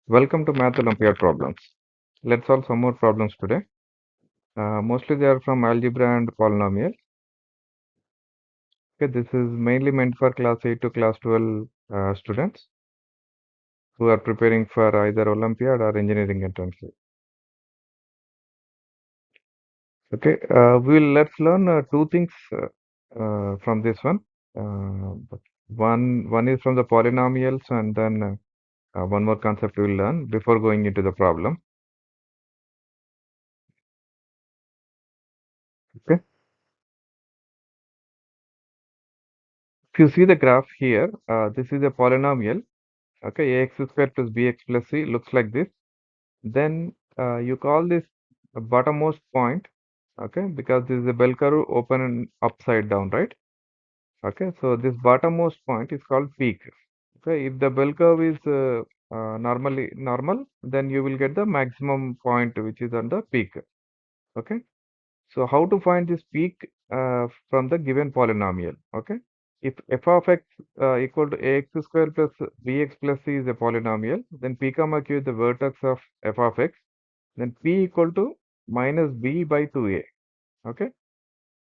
Welcome to Math Olympiad problems. Let's solve some more problems today. Mostly they are from algebra and polynomial. Okay, this is mainly meant for class 8 to class 12 students who are preparing for either Olympiad or engineering entrance. Okay, let's learn two things from this one. One is from the polynomials, and then one more concept we will learn before going into the problem. Okay. If you see the graph here, this is a polynomial. Okay, ax square plus bx plus c looks like this. Then you call this a bottommost point, okay, because this is a bell curve open and upside down, right? Okay, so this bottommost point is called peak. Okay, if the bell curve is normally normal, then you will get the maximum point which is on the peak. Okay, so how to find this peak from the given polynomial? Okay, if f of x equal to ax square plus bx plus c is a polynomial, then p comma q is the vertex of f of x, then p equal to minus b by 2a. Okay,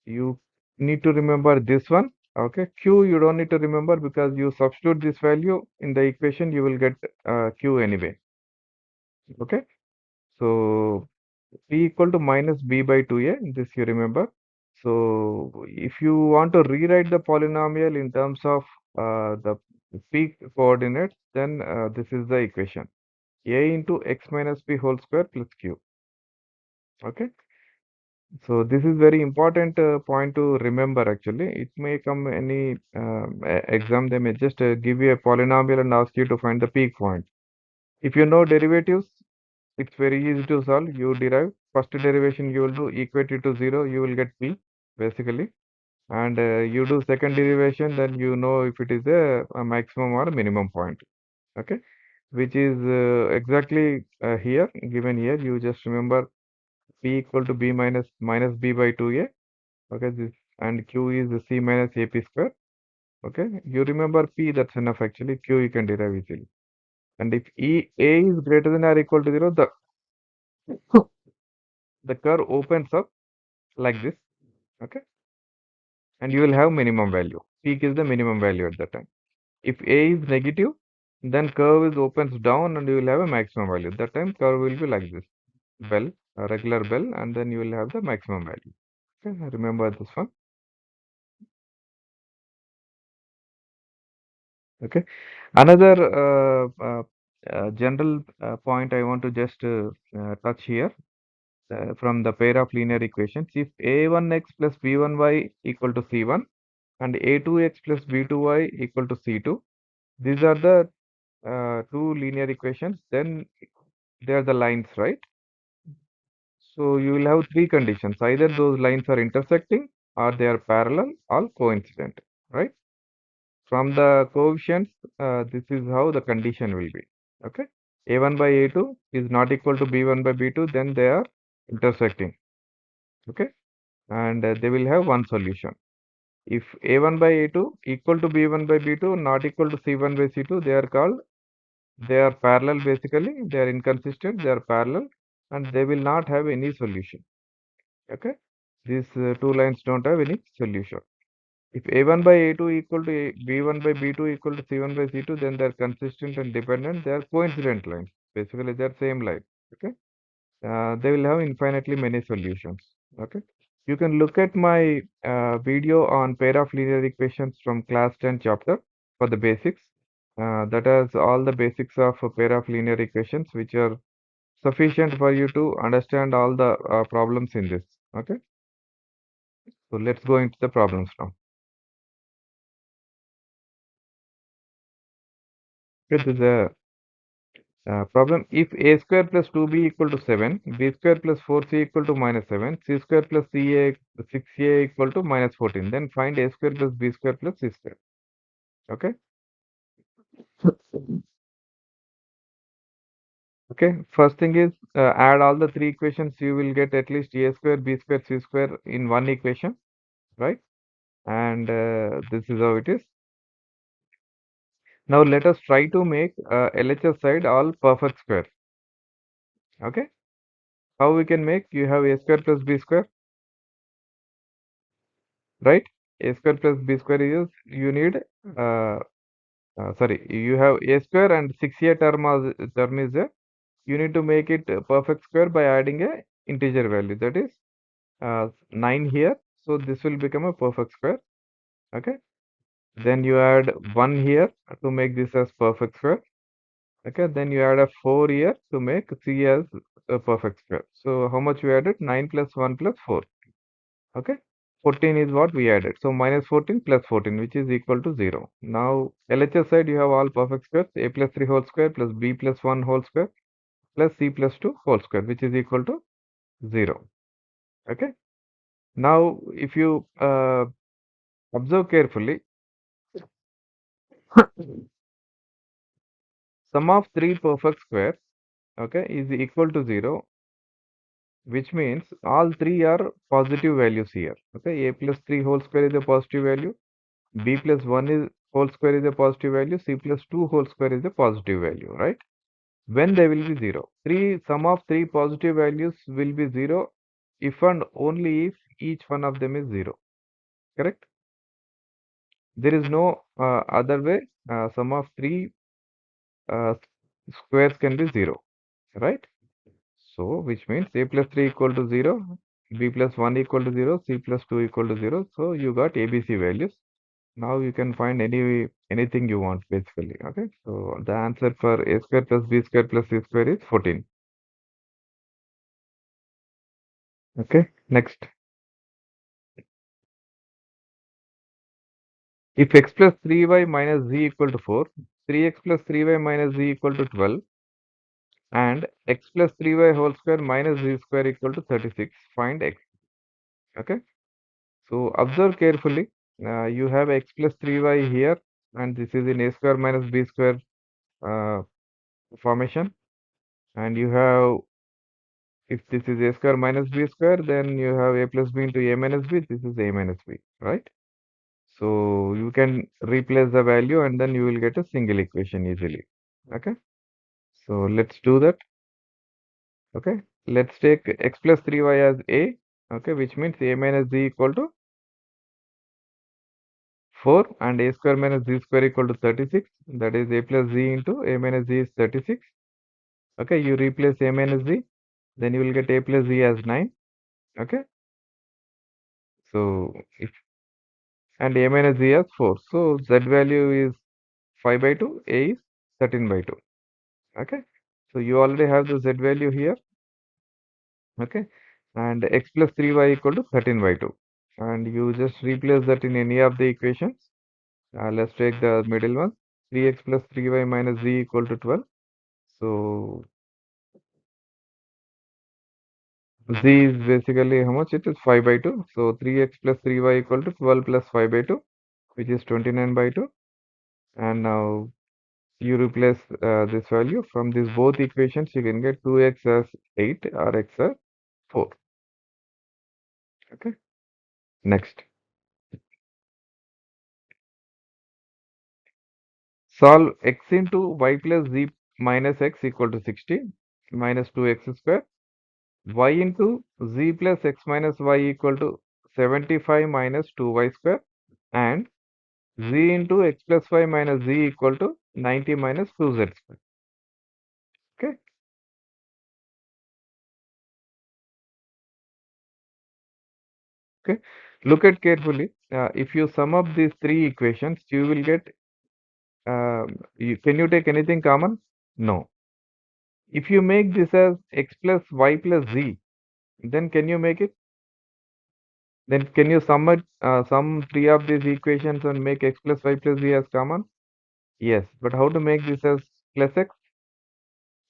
you need to remember this one. Okay, q you don't need to remember because you substitute this value in the equation, you will get q anyway. Okay, so p equal to minus b by 2a, this you remember. So if you want to rewrite the polynomial in terms of the peak coordinates, then this is the equation. A into x minus b whole square plus q. Okay. So this is very important point to remember actually. It may come any exam, they may just give you a polynomial and ask you to find the peak point. If you know derivatives, it's very easy to solve. You derive first derivation, you will do equate it to 0, you will get p basically. And you do second derivation, then you know if it is a maximum or a minimum point. Okay, which is exactly here given here. You just remember p equal to b minus b by 2a. Okay, this and q is c minus ap square. Okay, you remember p, that's enough actually. Q you can derive easily. And if a is greater than or equal to 0, the curve opens up like this. Okay, and you will have minimum value. Peak is the minimum value at that time. If a is negative, then curve is opens down and you will have a maximum value. That time curve will be like this, bell, a regular bell, and then you will have the maximum value. Okay, remember this one. Okay, another general point I want to just touch here from the pair of linear equations. If a1x plus b1y equal to c1 and a2x plus b2y equal to c2, these are the two linear equations. Then they are the lines, right? So you will have three conditions. Either those lines are intersecting or they are parallel or coincident, right? From the coefficients, this is how the condition will be. Okay. A1 by A2 is not equal to B1 by B2, then they are intersecting. Okay. And they will have one solution. If A1 by A2 equal to B1 by B2, not equal to C1 by C2, they are parallel basically. They are inconsistent, they are parallel, and they will not have any solution. Okay. These two lines don't have any solution. If A1 by A2 equal to B1 by B2 equal to C1 by C2, then they are consistent and dependent. They are coincident lines. Basically, they are same line. Okay. They will have infinitely many solutions. Okay. You can look at my video on pair of linear equations from class 10 chapter for the basics. That has all the basics of a pair of linear equations, which are sufficient for you to understand all the problems in this. Okay. So let's go into the problems now. Okay, this is a problem. If a square plus 2b equal to 7, b square plus 4c equal to minus 7, c square plus 6a equal to minus 14, then find a square plus b square plus c square. Okay. Okay. First thing is add all the three equations. You will get at least a square, b square, c square in one equation, right? And this is how it is. Now let us try to make LHS side all perfect square. Okay. How we can make? You have a square plus b square, right? A square plus b square is you need uh, sorry, you have a square and 6a term is there. You need to make it perfect square by adding a integer value, that is 9 here. So this will become a perfect square. Okay. Then you add 1 here to make this as perfect square. Okay. Then you add a 4 here to make C as a perfect square. So how much we added? 9 plus 1 plus 4. Okay. 14 is what we added. So minus 14 plus 14, which is equal to 0. Now LHS side you have all perfect squares. A plus 3 whole square plus b plus 1 whole square plus c plus 2 whole square, which is equal to 0. Okay. Now if you observe carefully, sum of three perfect squares, okay, is equal to 0, which means all three are positive values here. Okay, a plus 3 whole square is a positive value, b plus 1 is whole square is a positive value, c plus 2 whole square is a positive value, right? When they will be 0. Sum of three positive values will be 0 if and only if each one of them is 0. Correct? There is no other way. Sum of three uh, squares can be 0, right? So, which means a plus 3 equal to 0, b plus 1 equal to 0, c plus 2 equal to 0. So, you got ABC values. Now, you can find anything you want basically. Okay. So, the answer for a square plus b square plus c square is 14. Okay. Next. If x plus 3y minus z equal to 4, 3x plus 3y minus z equal to 12, and x plus 3y whole square minus z square equal to 36, find x. Okay. So observe carefully. You have x plus 3y here, and this is in a square minus b square uh, formation. And you have, if this is a square minus b square, then you have a plus b into a minus b. This is a minus b, right? So you can replace the value and then you will get a single equation easily. Okay. So let's do that. Okay. Let's take x plus 3y as a. Okay. Which means a minus z equal to 4 and a square minus z square equal to 36. That is a plus z into a minus z is 36. Okay. You replace a minus z. Then you will get a plus z as 9. Okay. So if and a minus z as 4. So z value is 5 by 2. A is 13 by 2. Okay. So you already have the z value here. Okay. And x plus 3y equal to 13 by 2. And you just replace that in any of the equations. Let's take the middle one. 3x plus 3y minus z equal to 12. So z is basically how much? It is 5 by 2. So 3x plus 3y equal to 12 plus 5 by 2, which is 29 by 2. And now you replace this value from these both equations. You can get 2x as 8 or x as 4. Okay. Next. Solve x into y plus z minus x equal to 60 minus 2x square. Y into z plus x minus y equal to 75 minus 2y square. And z into x plus y minus z equal to 90 minus 2z square. Okay. Okay. Look at carefully. If you sum up these three equations, you will get. Can you take anything common? No. If you make this as x plus y plus z, then can you make it? Then can you sum three of these equations and make x plus y plus z as common? Yes. But how to make this as plus x?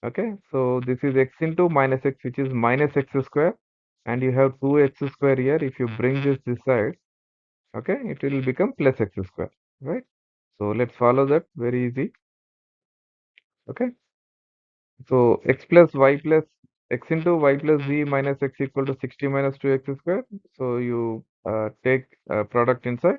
Okay. So this is x into minus x, which is minus x square, and you have 2x square here. If you bring this side, okay, it will become plus x square, right? So let's follow that, very easy. Okay. So x plus y plus x into y plus z minus x equal to 60 minus 2x square. So you take product inside.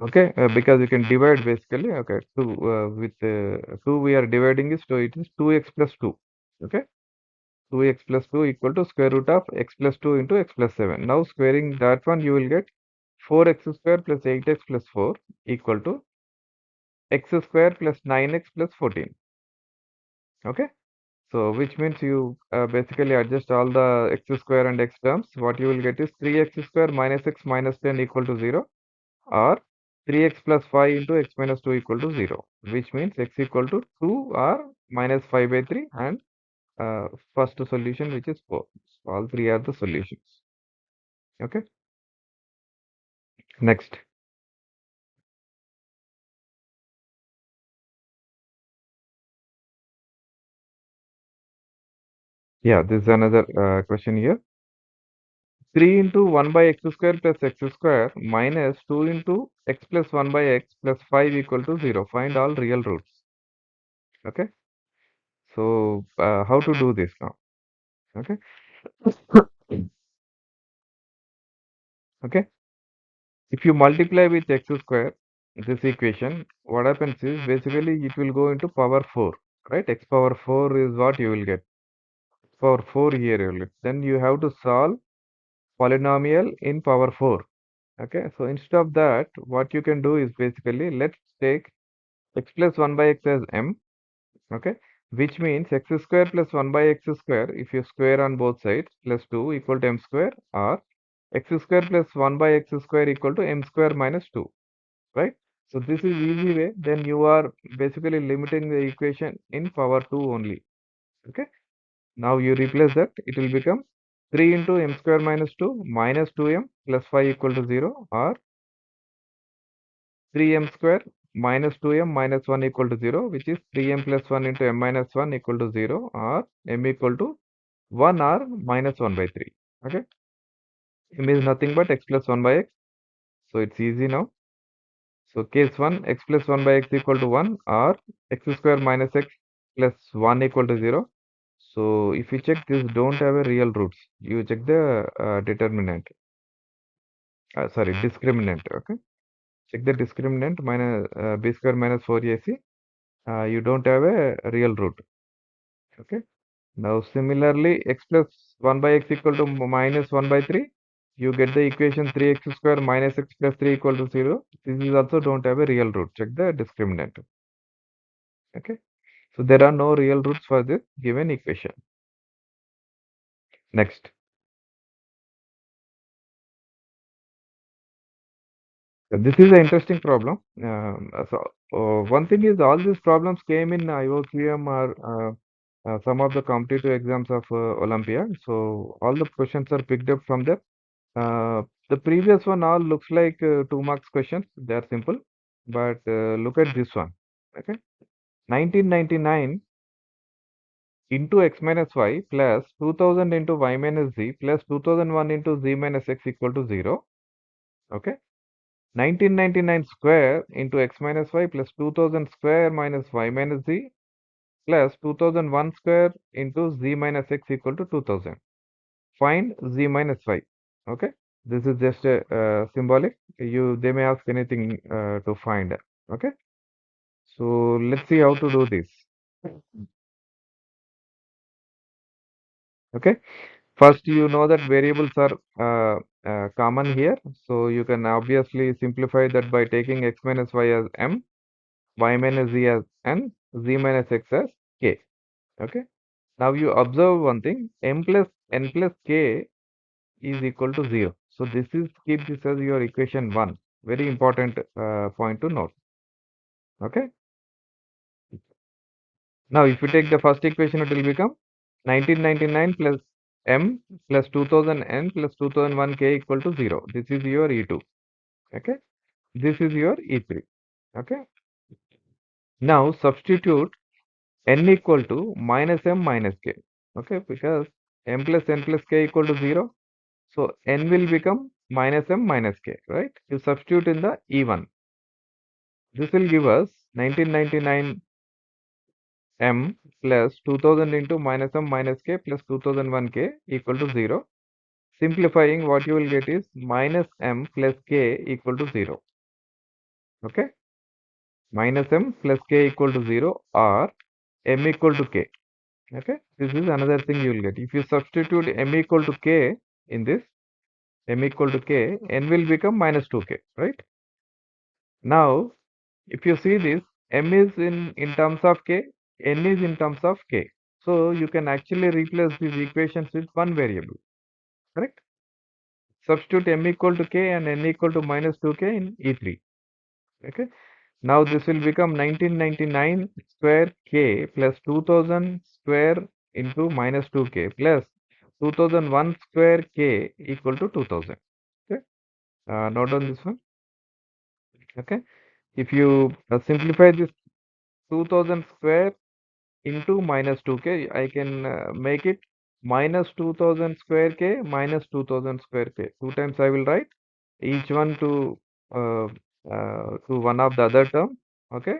Okay, because you can divide basically. Okay, 2 with 2 we are dividing is, so it is 2x plus 2. Okay, 2x plus 2 equal to square root of x plus 2 into x plus 7. Now squaring that one, you will get 4x square plus 8x plus 4 equal to x square plus 9x plus 14. Okay, so which means you basically adjust all the x square and x terms. What you will get is 3x square minus x minus 10 equal to 0, or 3x plus 5 into x minus 2 equal to 0, which means x equal to 2 or minus 5 by 3, and uh, first solution, which is 4. So all three are the solutions. Okay, next. Yeah, this is another question here. 3 into 1 by x square plus x square minus 2 into x plus 1 by x plus 5 equal to 0. Find all real roots. Okay, so how to do this now? Okay, okay. If you multiply with x square, this equation, what happens is basically it will go into power 4, right? X power 4 is what you will get. Power 4 here you will get. Then you have to solve polynomial in power 4. Okay, so instead of that, what you can do is basically let's take x plus 1 by x as m. Okay, which means x square plus 1 by x square, if you square on both sides, plus 2 equal to m square, or x square plus 1 by x square equal to m square minus 2, right? So this is easy way. Then you are basically limiting the equation in power 2 only. Okay, now you replace that, it will become 3 into m square minus 2 minus 2m plus 5 equal to 0, or 3m square minus 2m minus 1 equal to 0, which is 3m plus 1 into m minus 1 equal to 0, or m equal to 1 or minus 1 by 3. Okay, m is nothing but x plus 1 by x, so it's easy now. So case 1, x plus 1 by x equal to 1, or x square minus x plus 1 equal to 0. So if you check this, don't have a real roots. You check the determinant, sorry, discriminant. Okay, check the discriminant, minus b square minus 4ac. You don't have a real root. Okay. Now similarly, x plus 1 by x equal to minus 1 by 3. You get the equation 3x square minus x plus 3 equal to 0. This is also don't have a real root. Check the discriminant. Okay. So there are no real roots for this given equation. Next. This is an interesting problem. One thing is all these problems came in IOQM or some of the competitive exams of Olympiad. So all the questions are picked up from there. The previous one all looks like 2 marks questions. They are simple, but look at this one. Okay, 1999 into x minus y plus 2000 into y minus z plus 2001 into z minus x equal to 0. Okay, 1999 square into x minus y plus 2000 square minus y minus z plus 2001 square into z minus x equal to 2000. Find z minus y. Okay, this is just a symbolic. They may ask anything to find. Okay, so let's see how to do this. Okay, first you know that variables are common here, so you can obviously simplify that by taking x minus y as m, y minus z as n, z minus x as k. Okay, now you observe one thing, m plus n plus k is equal to 0. So this is, keep this as your equation 1. Very important point to note. Okay. Now if you take the first equation, it will become 1999 plus m plus 2000 n plus 2001 k equal to 0. This is your E2. Okay. This is your E3. Okay. Now substitute n equal to minus m minus k. Okay. Because m plus n plus k equal to 0. So n will become minus m minus k, right? You substitute in the E1. This will give us 1999 m plus 2000 into minus m minus k plus 2001 k equal to 0. Simplifying, what you will get is minus m plus k equal to 0. Okay, minus m plus k equal to 0 or m equal to k. Okay, this is another thing you will get. If you substitute m equal to k in this, m equal to k, n will become minus 2k, right? Now, if you see this, m is in terms of k, n is in terms of k. So you can actually replace these equations with one variable, correct? Substitute m equal to k and n equal to minus 2k in E3. Okay. Now this will become 1999 square k plus 2000 square into minus 2k plus 2001 square k equal to 2000. Okay. Note on this one. Okay. If you simplify this 2000 square into minus 2k, I can make it minus 2000 square k minus 2000 square k. Two times I will write each one uh, to one of the other term. Okay.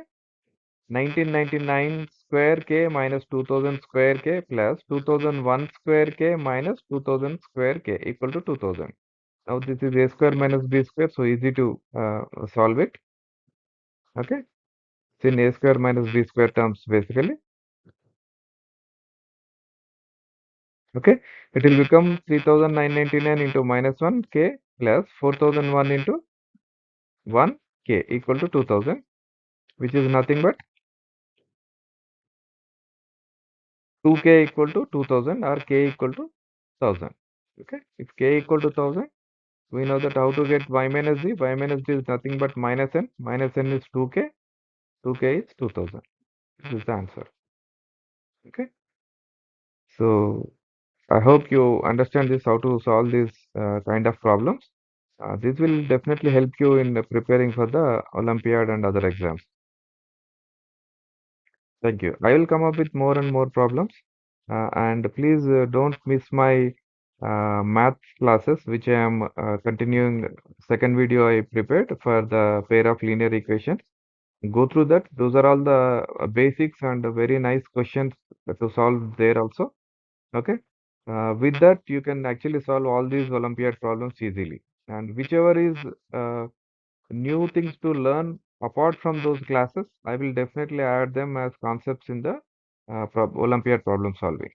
1999 square k minus 2000 square k plus 2001 square k minus 2000 square k equal to 2000. Now this is a square minus b square, so easy to solve it. Okay. It's in a square minus b square terms basically. Okay. It will become 3999 into minus 1 k plus 4001 into 1 k equal to 2000, which is nothing but 2k equal to 2000 or k equal to 1000. Okay. If k equal to 1000, we know that how to get y minus d. Y minus d is nothing but minus n. Minus n is 2k. 2k is 2000. This is the answer. Okay. So I hope you understand this, how to solve these kind of problems. This will definitely help you in preparing for the Olympiad and other exams. Thank you. I will come up with more and more problems. And please don't miss my math classes, which I am continuing. Second video I prepared for the pair of linear equations. Go through that. Those are all the basics and very nice questions to solve there also. Okay. With that, you can actually solve all these Olympiad problems easily. And whichever is new things to learn apart from those classes, I will definitely add them as concepts in the Olympiad problem solving.